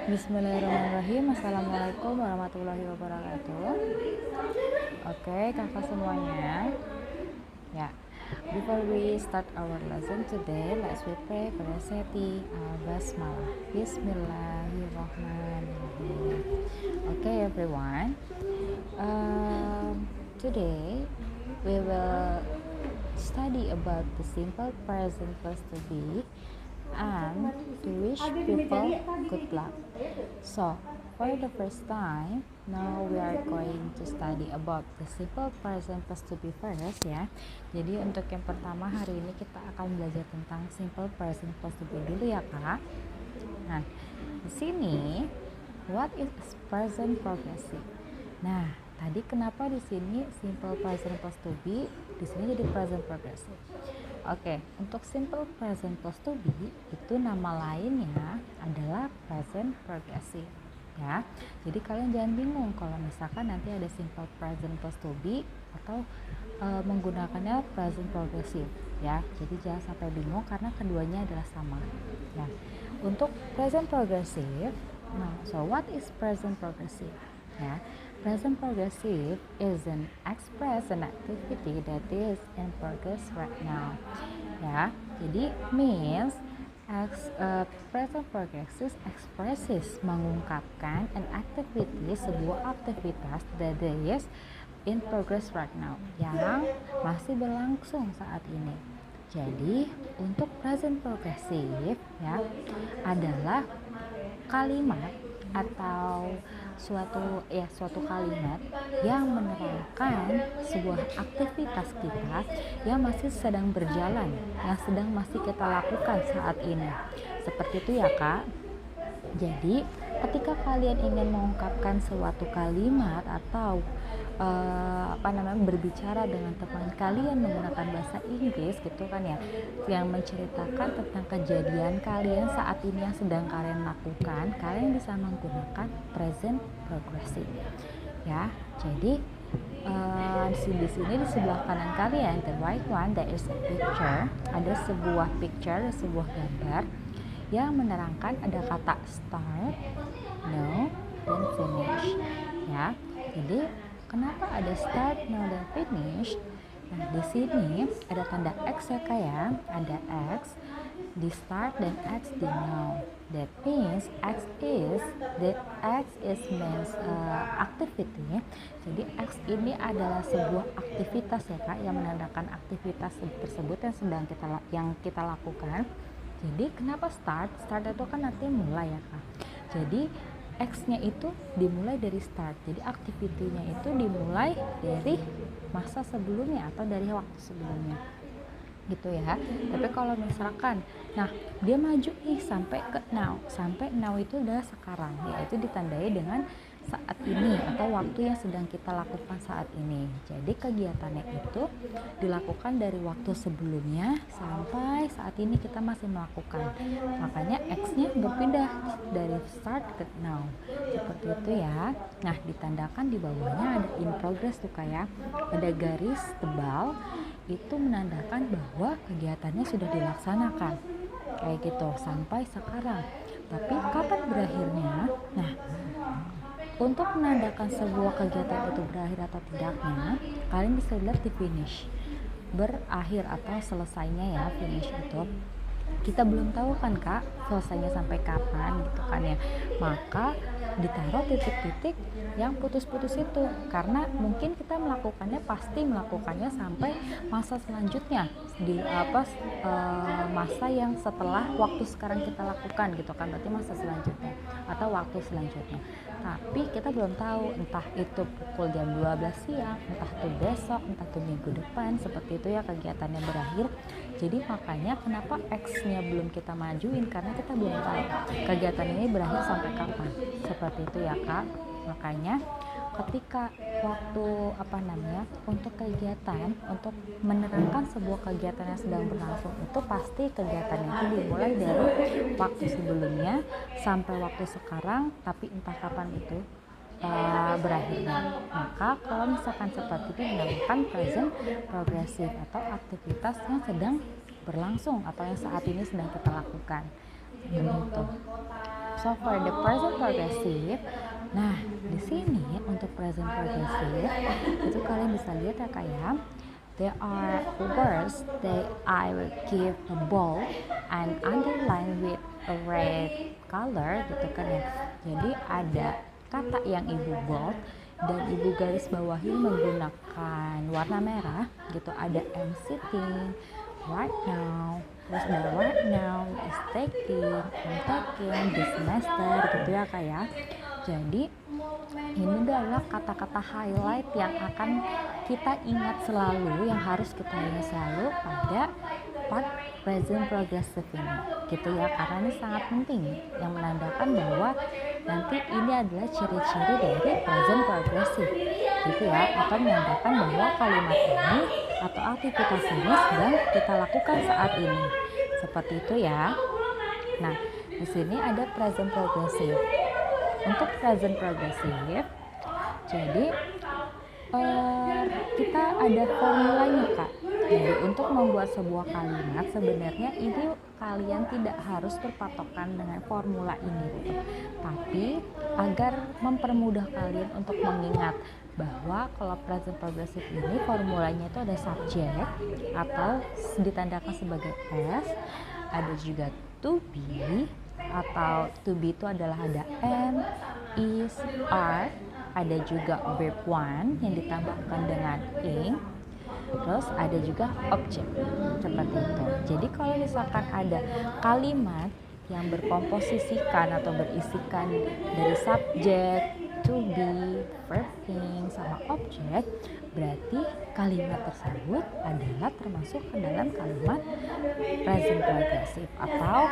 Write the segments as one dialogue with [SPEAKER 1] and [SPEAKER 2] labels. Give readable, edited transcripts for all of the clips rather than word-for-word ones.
[SPEAKER 1] Bismillahirrahmanirrahim. Assalamualaikum warahmatullahi wabarakatuh. Oke, kakak semuanya. Ya, before we start our lesson today, let's we pray pada seti basmalah. Bismillahirrahmanirrahim. Okay, everyone. Today we will study about the simple present plus to be and to wish people good luck. So, for the first time, now we are going to study about the simple present plus to be first ya. Jadi untuk yang pertama hari ini kita akan belajar tentang simple present plus to be dulu ya kak. Nah, di sini what is present progressive? Nah, tadi kenapa di sini simple present plus to be, di sini jadi present progressive. Oke, untuk simple present plus to be itu nama lainnya adalah present progressive ya. Jadi kalian jangan bingung kalau misalkan nanti ada simple present plus to be atau menggunakannya present progressive ya. Jadi jangan sampai bingung karena keduanya adalah sama ya. Untuk present progressive, nah, so what is present progressive ya? Present progressive is an express an activity that is in progress right now. Ya, jadi means present progressive expresses mengungkapkan an activity sebuah aktivitas that is in progress right now yang masih berlangsung saat ini. Jadi untuk present progressive ya adalah kalimat atau suatu kalimat yang menerangkan sebuah aktivitas kita yang masih sedang berjalan, yang sedang masih kita lakukan saat ini. Seperti itu ya kak. Jadi ketika kalian ingin mengungkapkan suatu kalimat atau berbicara dengan teman kalian menggunakan bahasa Inggris gitu kan ya, yang menceritakan tentang kejadian kalian saat ini yang sedang kalian lakukan, kalian bisa menggunakan present progressive ya. Jadi di sini di sebelah kanan kalian, the right one, there is a picture, ada sebuah picture, sebuah gambar yang menerangkan ada kata start, no, dan finish ya. Jadi kenapa ada start, no, dan finish? Nah, di sini ada tanda X ya kak ya, ada X di start dan X di no. That means X is means activity. Jadi X ini adalah sebuah aktivitas ya kak, yang menandakan aktivitas tersebut yang kita lakukan. Jadi kenapa start? Start itu kan artinya mulai ya kak. Jadi X-nya itu dimulai dari start. Jadi aktivitinya itu dimulai dari masa sebelumnya atau dari waktu sebelumnya. Gitu ya. Tapi kalau misalkan dia maju nih sampai ke now. Sampai now itu adalah sekarang, yaitu ditandai dengan saat ini atau waktu yang sedang kita lakukan saat ini. Jadi kegiatannya itu dilakukan dari waktu sebelumnya sampai saat ini kita masih melakukan. Makanya X-nya berpindah dari start ke now. Seperti itu ya. Nah, ditandakan di bawahnya ada in progress tuh kayak ada garis tebal, itu menandakan bahwa kegiatannya sudah dilaksanakan. Kayak gitu sampai sekarang. Tapi kapan berakhirnya? Nah, untuk menandakan sebuah kegiatan itu berakhir atau tidaknya, kalian bisa lihat di finish, berakhir atau selesainya ya. Finish itu kita belum tahu kan kak selesainya sampai kapan gitu kan ya, maka ditaruh titik-titik yang putus-putus itu, karena mungkin kita pasti melakukannya sampai masa selanjutnya di masa yang setelah waktu sekarang kita lakukan gitu kan, berarti masa selanjutnya atau waktu selanjutnya. Tapi kita belum tahu entah itu pukul jam 12 siang, entah itu besok, entah itu minggu depan, seperti itu ya kegiatannya berakhir. Jadi makanya kenapa X-nya belum kita majuin, karena kita belum tahu kegiatan ini berakhir sampai kapan. Seperti itu ya kak. Makanya ketika waktu untuk kegiatan, untuk menerangkan sebuah kegiatan yang sedang berlangsung, itu pasti kegiatan itu dimulai dari waktu sebelumnya sampai waktu sekarang, tapi entah kapan itu berakhirnya. Maka kalau misalkan seperti itu dinamakan present progressive atau aktivitas yang sedang berlangsung atau yang saat ini sedang kita lakukan. Begitu. So for the present progressive, nah di sini untuk present progressive itu kalian bisa lihat ya kayak there are words that I will give a bold and underline with a red color gitu kan ya. Jadi ada kata yang ibu bold dan ibu garis bawahi menggunakan warna merah gitu. Ada am sitting, right now, terus ada right now, is taking, I'm taking, this semester gitu ya kayak. Jadi ini adalah kata-kata highlight yang akan kita ingat selalu, yang harus kita ingat selalu pada part present progressive ini gitu ya, karena ini sangat penting yang menandakan bahwa nanti ini adalah ciri-ciri dari present progressive gitu ya, atau menandakan bahwa kalimat ini atau aktivitas ini sedang kita lakukan saat ini, seperti itu ya. Nah di sini ada present progressive. Untuk present progressive, jadi kita ada formulanya Kak. Jadi untuk membuat sebuah kalimat sebenarnya ini kalian tidak harus berpatokan dengan formula ini gitu. Tapi agar mempermudah kalian untuk mengingat bahwa kalau present progressive ini formulanya itu ada subjek atau ditandakan sebagai S, ada juga to be, atau to be itu adalah ada am, is, are, ada juga verb one yang ditambahkan dengan ing, terus ada juga object seperti itu. Jadi kalau misalkan ada kalimat yang berkomposisikan atau berisikan dari subjek, to be, verb ing, sama objek, berarti kalimat tersebut adalah termasuk ke dalam kalimat present progressive atau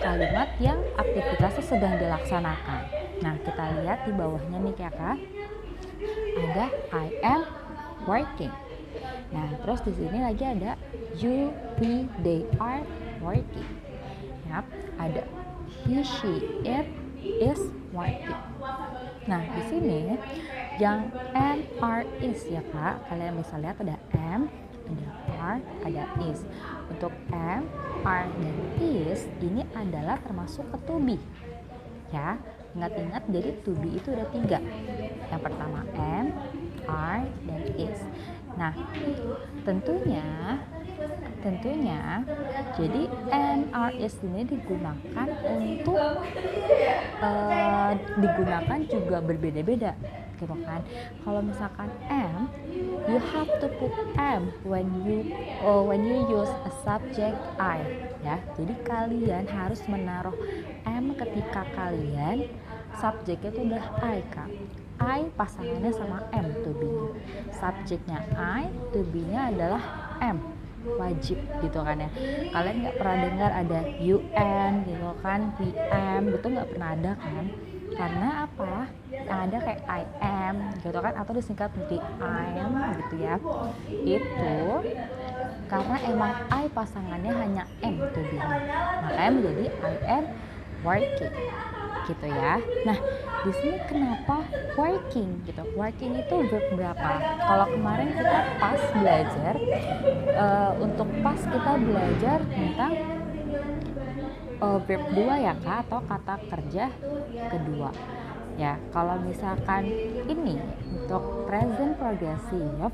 [SPEAKER 1] kalimat yang aktivitasnya sedang dilaksanakan. Nah kita lihat di bawahnya nih ya Kak, ada I am working. Nah terus di sini lagi ada you, we, they are working. Yap, ada he, she, it is working. Nah di sini yang am, are, is ya Kak, kalian bisa lihat ada am, ada are, ada is. Untuk am, are, dan is ini adalah termasuk ke to be ya. Ingat-ingat, jadi to be itu ada 3. Yang pertama am, are, dan is. Nah tentunya jadi am, are, is ini digunakan untuk digunakan juga berbeda-beda gitu kan. Kalau misalkan am, you have to put am when you use a subject I ya. Jadi kalian harus menaruh am ketika kalian subjeknya itu udah I Kak. I pasangannya sama am to be-nya. Subjeknya I, to be-nya adalah am. Wajib gitu kan ya. Kalian nggak pernah dengar ada UN gitu kan, PM gitu, nggak pernah ada kan. Karena apa? Yang ada kayak I am gitu kan, atau disingkat menjadi I am gitu ya. Itu karena emang I pasangannya hanya am to be, makanya menjadi I am working gitu ya. Nah di sini kenapa working gitu? Working itu verb berapa? Kalau kemarin kita pas belajar untuk pas kita belajar tentang verb 2 ya Kak, atau kata kerja kedua ya. Kalau misalkan ini untuk present progressive,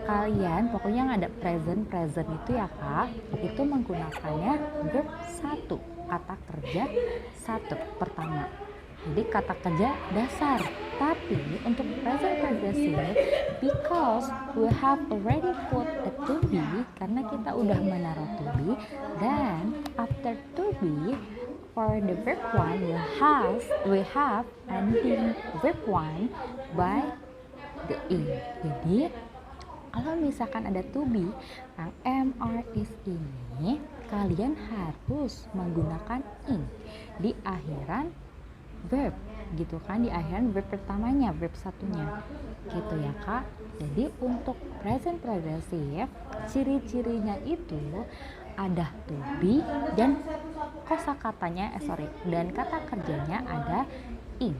[SPEAKER 1] kalian pokoknya yang ada present itu ya Kak, itu menggunakannya verb 1, kata kerja 1 pertama. Jadi kata kerja dasar. Tapi untuk present progressive, because we have already put a to be, karena kita udah menaruh to be, dan after to be for the verb one we have ending verb one by the ing. Jadi kalau misalkan ada to be yang am, are, is ini, kalian harus menggunakan ing di akhiran verb gitu kan, di akhiran verb pertamanya, verb satunya gitu ya Kak. Jadi untuk present progressive, ciri-cirinya itu ada to be dan kosakatanya dan kata kerjanya ada ing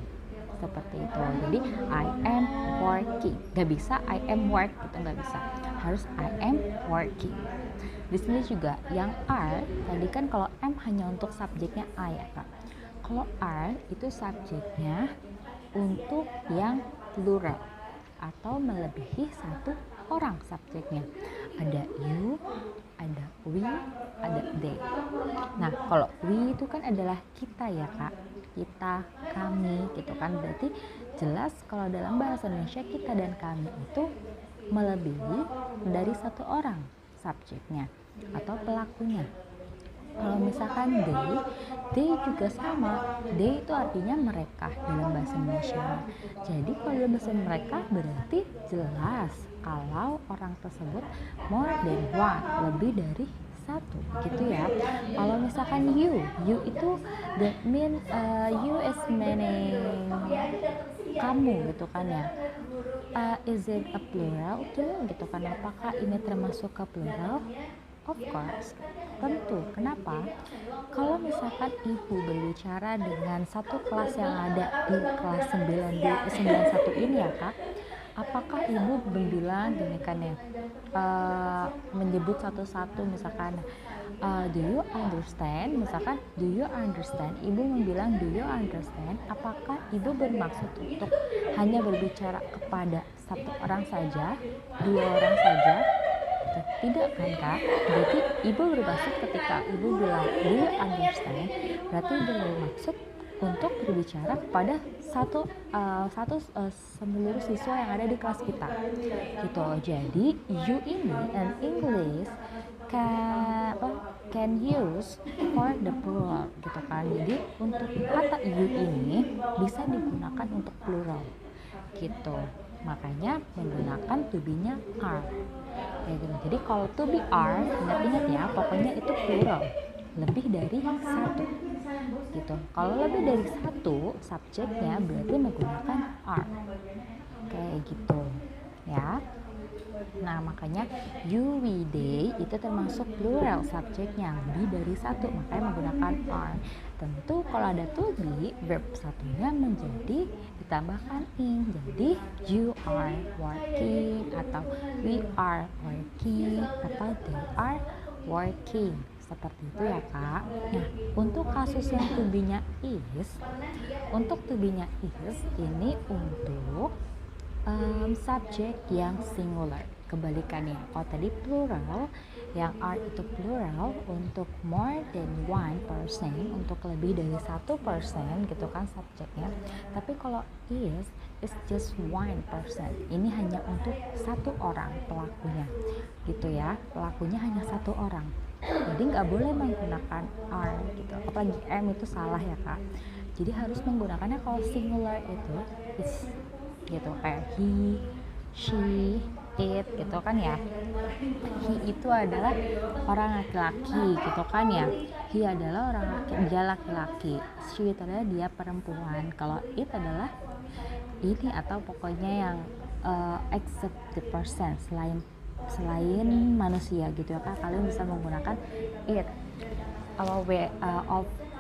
[SPEAKER 1] seperti itu. Jadi I am working, gak bisa I am work gitu, gak bisa, harus I am working. Di sini juga yang are tadi kan, kalau am hanya untuk subjeknya I ya Kak. Kalau are itu subjeknya untuk yang plural atau melebihi satu orang subjeknya. Ada you, ada we, ada they. Nah, kalau we itu kan adalah kita ya kak, kita, kami gitu kan. Berarti jelas kalau dalam bahasa Indonesia kita dan kami itu melebihi dari satu orang subjeknya atau pelakunya. Kalau misalkan they juga sama. They itu artinya mereka dalam bahasa Indonesia. Jadi kalau dalam bahasa mereka berarti jelas kalau orang tersebut more than one, lebih dari satu gitu ya. Kalau misalkan you itu that mean you is meaning kamu gitu kan ya. Is it a plural tuh gitu kan, apakah ini termasuk ke plural? Of course, tentu. Kenapa? Kalau misalkan ibu berbicara dengan satu kelas yang ada di kelas 91 ini ya kak, apakah ibu bilang gini kan ya, menyebut satu-satu misalkan do you understand, misalkan do you understand, ibu membilang do you understand, apakah ibu bermaksud untuk hanya berbicara kepada satu orang saja, dua orang saja? Tidak kan kak? Berarti ibu bermaksud ketika ibu bilang do you understand, berarti ibu bermaksud untuk berbicara kepada seluruh siswa yang ada di kelas kita gitu. Jadi you ini in English can use for the plural gitu kan. Jadi untuk kata you ini bisa digunakan untuk plural gitu, makanya menggunakan to be-nya are kayak gitu. Jadi kalau to be are, ingat-ingat ya, pokoknya itu plural, lebih dari satu gitu. Kalau lebih dari satu subjeknya berarti menggunakan are kayak gitu ya. Nah makanya you, we, they itu termasuk plural subjeknya, lebih dari satu, makanya menggunakan are. Tentu kalau ada to be, verb satunya menjadi ditambahkan in, jadi you are working atau we are working atau they are working, seperti itu ya kak. Nah untuk kasus yang to be-nya is, untuk to be-nya is ini untuk subjek yang singular. Kebalikannya, kalau tadi plural, yang are itu plural untuk more than one person, untuk lebih dari 1% gitu kan subjeknya. Tapi kalau is just one person, ini hanya untuk satu orang pelakunya gitu ya, pelakunya hanya satu orang. Jadi nggak boleh menggunakan are gitu, apalagi am itu salah ya kak. Jadi harus menggunakannya kalau singular itu is gitu, kayak he, she, it gitu kan ya. He itu adalah orang laki-laki gitu kan ya. He adalah orang dia laki-laki. She itu adalah dia perempuan. Kalau it adalah ini atau pokoknya yang except the person, selain manusia gitu ya kak. Kalian bisa menggunakan it of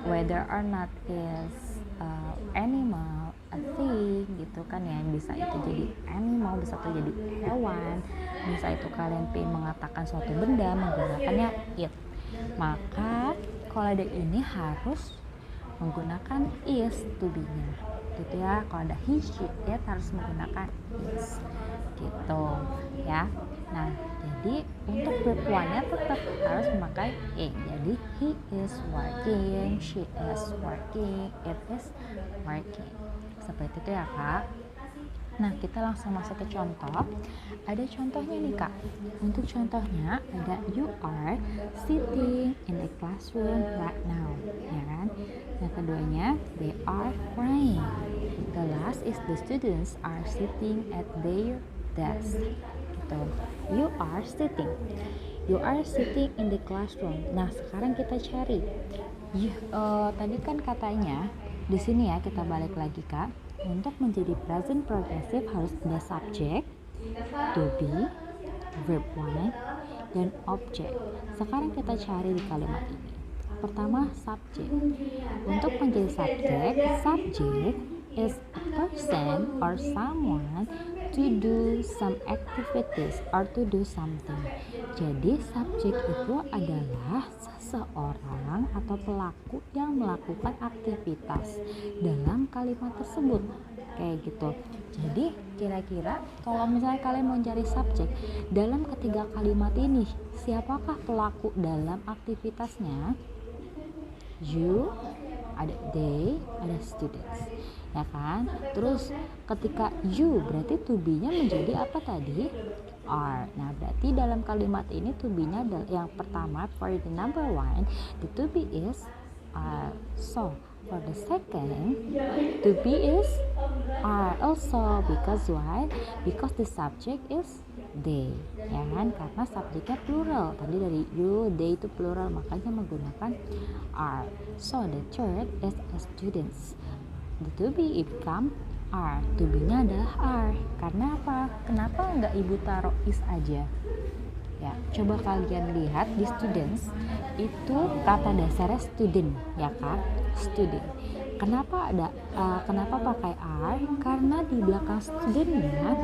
[SPEAKER 1] whether or not is animal, a thing gitu kan ya. Bisa itu jadi animal, bisa itu jadi hewan, bisa itu kalian pengen mengatakan suatu benda menggunakannya it. Maka kalau ada ini harus menggunakan is to be nya gitu ya. Kalau ada he, she, it harus menggunakan is gitu ya. Nah jadi untuk verb one-nya tetap harus memakai in. Jadi he is working, she is working, it is working, seperti itu ya kak. Nah kita langsung masuk ke contoh. Ada contohnya nih kak. Untuk contohnya ada you are sitting in the classroom right now, ya kan. Yang keduanya they are crying. The last is the students are sitting at their desk gitu. You are sitting. You are sitting in the classroom. Nah sekarang kita cari. Tadi kan katanya di sini ya, kita balik lagi kak. Untuk menjadi present progressive harus ada subject, to be, verb one, dan object. Sekarang kita cari di kalimat ini. Pertama subject. Untuk menjadi subject is a person or someone to do some activities or to do something. Jadi subjek itu adalah seseorang atau pelaku yang melakukan aktivitas dalam kalimat tersebut, kayak gitu. Jadi kira-kira kalau misalnya kalian mau cari subjek dalam ketiga kalimat ini, siapakah pelaku dalam aktivitasnya? You, ada they, ada students, ya kan? Terus ketika you berarti to be-nya menjadi apa tadi? Are. Nah, berarti dalam kalimat ini to be-nya yang pertama, for the number one, the to be is are. So for the second, to be is are also. Because why? Because the subject is they, ya kan? Karena subjeknya plural. Tadi dari you, they itu plural, makanya menggunakan are. So the third is students. The to be become are. To be-nya adalah are. Karena apa? Kenapa enggak ibu taruh is aja? Ya, coba kalian lihat di students itu kata dasarnya student, ya kan? Student. Kenapa pakai are? Karena di belakang studentnya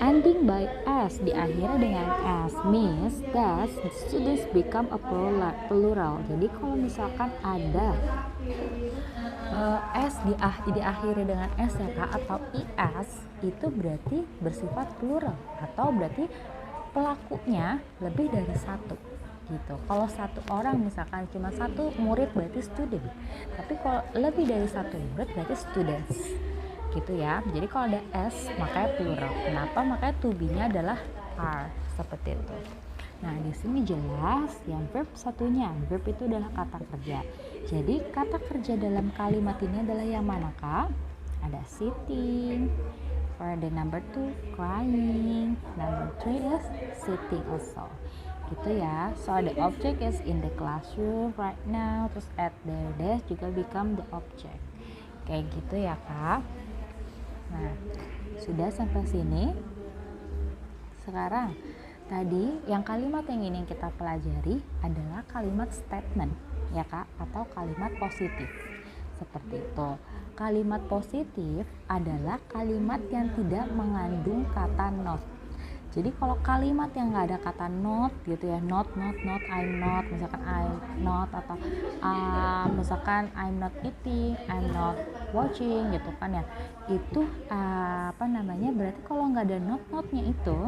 [SPEAKER 1] ending by s, diakhiri dengan s, means that students become a plural. Jadi kalau misalkan ada s diakhiri dengan s, ya kak, atau is, itu berarti bersifat plural, atau berarti pelakunya lebih dari satu gitu. Kalau satu orang misalkan cuma satu murid berarti student, tapi kalau lebih dari satu murid berarti students gitu ya. Jadi kalau ada s makanya plural. Kenapa? Makanya to be-nya adalah are, seperti itu. Nah, di sini jelas yang verb satunya. Verb itu adalah kata kerja. Jadi kata kerja dalam kalimat ini adalah yang manakah? Ada sitting. For the number 2, crying. Number 3 is sitting also. Gitu ya. So the object is in the classroom right now. Terus at their desk juga become the object. Kayak gitu ya, Kak. Nah, sudah sampai sini. Sekarang tadi yang kalimat yang ini kita pelajari adalah kalimat statement, ya kak, atau kalimat positif. Seperti itu. Kalimat positif adalah kalimat yang tidak mengandung kata not. Jadi kalau kalimat yang nggak ada kata not gitu ya, not, I'm not, misalkan I'm not, atau misalkan I'm not eating, I'm not watching gitu kan ya, itu berarti kalau nggak ada notnya itu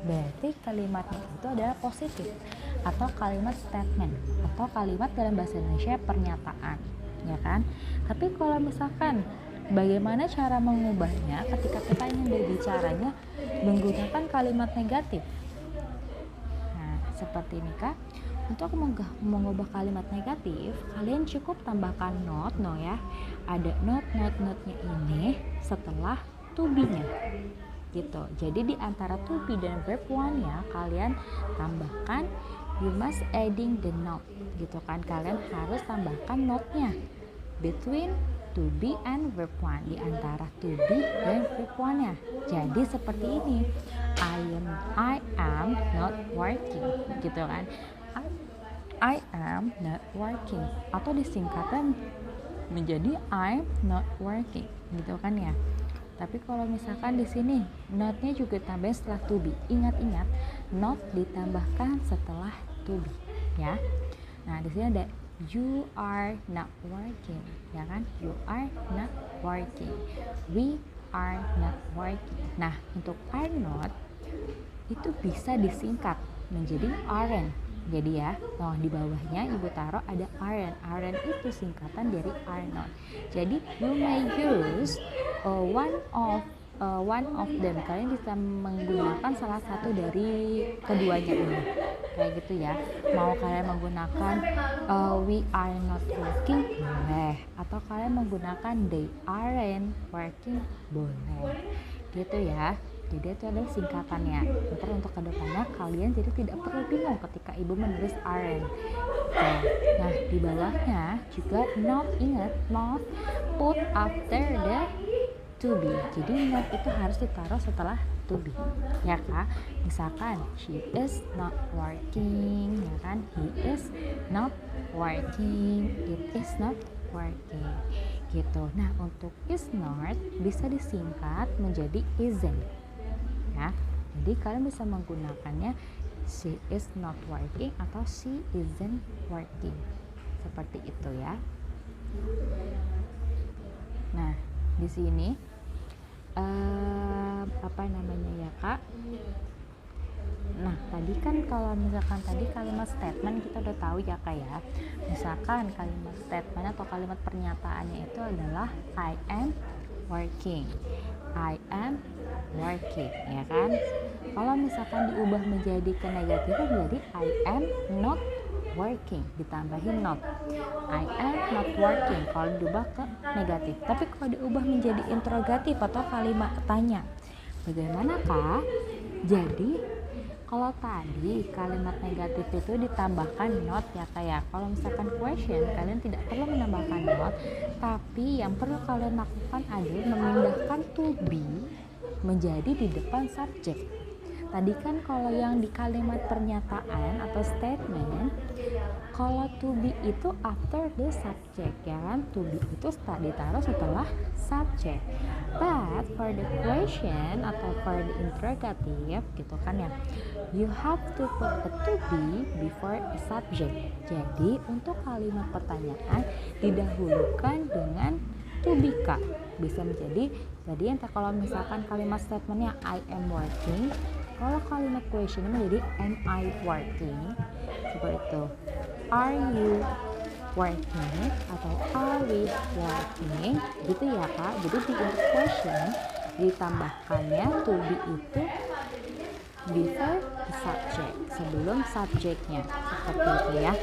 [SPEAKER 1] berarti kalimatnya itu adalah positif, atau kalimat statement, atau kalimat dalam bahasa Indonesia pernyataan, ya kan. Tapi kalau misalkan bagaimana cara mengubahnya ketika kita ingin berbicaranya menggunakan kalimat negatif? Nah, seperti ini kak. Untuk mengubah kalimat negatif, kalian cukup tambahkan not, ya. Ada notnya ini setelah to be-nya. Gitu. Jadi di antara to be dan verb one ya, kalian tambahkan you must adding the note. Gitu kan. Kalian harus tambahkan notnya between to be and verb one, di antara to be dan verb one-nya. Jadi seperti ini. I am not working, gitu kan. I am not working, atau disingkatan menjadi I'm not working, gitu kan ya. Tapi kalau misalkan di sini not-nya juga tambah setelah to be. Ingat-ingat, not ditambahkan setelah to be, ya. Nah, di sini ada you are not working, ya kan? You are not working. We are not working. Nah, untuk are not itu bisa disingkat menjadi aren't. Jadi ya, di bawahnya ibu taruh ada aren't. Aren't itu singkatan dari are not. Jadi you may use one of them. Kalian bisa menggunakan salah satu dari keduanya ini, kayak gitu ya. Mau kalian menggunakan we are not working, boleh. Atau kalian menggunakan they aren't working, boleh. Gitu ya. Jadi itu adalah singkatannya. Ntar untuk kedepannya kalian jadi tidak perlu bingung ketika ibu menulis aren't. Nah, di bawahnya juga not, ingat, not put after the to be. Jadi not itu harus ditaruh setelah to be, ya kak. Misalkan she is not working, ya kan, he is not working, it is not working, gitu. Nah, untuk is not bisa disingkat menjadi isn't, ya. Jadi kalian bisa menggunakannya she is not working atau she isn't working. Seperti itu ya. Nah, di sini apa namanya ya Kak? Nah, tadi kan kalau misalkan tadi kalimat statement kita udah tahu ya Kak ya. Misalkan kalimat statement atau kalimat pernyataannya itu adalah I am working. I am working, ya kan? Kalau misalkan diubah menjadi ke negatif jadi I am not working, ditambahin not. I am not working kalau diubah ke negatif. Tapi kalau diubah menjadi interrogatif atau kalimat tanya, bagaimanakah? Jadi kalau tadi kalimat negatif itu ditambahkan not ya kayak kalau misalkan question kalian tidak perlu menambahkan not, tapi yang perlu kalian lakukan adalah memindahkan to be menjadi di depan subjek. Tadi kan kalau yang di kalimat pernyataan atau statement, kalau to be itu after the subject ya kan, to be itu ditaruh setelah subject. But for the question atau for the interrogative gitu kan ya, you have to put a to be before a subject. Jadi untuk kalimat pertanyaan didahulukan dengan to be Kak. Bisa menjadi jadi yang kalau misalkan kalimat statementnya I am working, kalau kalimat question menjadi am I working, seperti itu. Are you working atau are we working gitu ya Kak. Jadi di question ditambahkannya to be itu before the subject, sebelum subjeknya, seperti itu ya.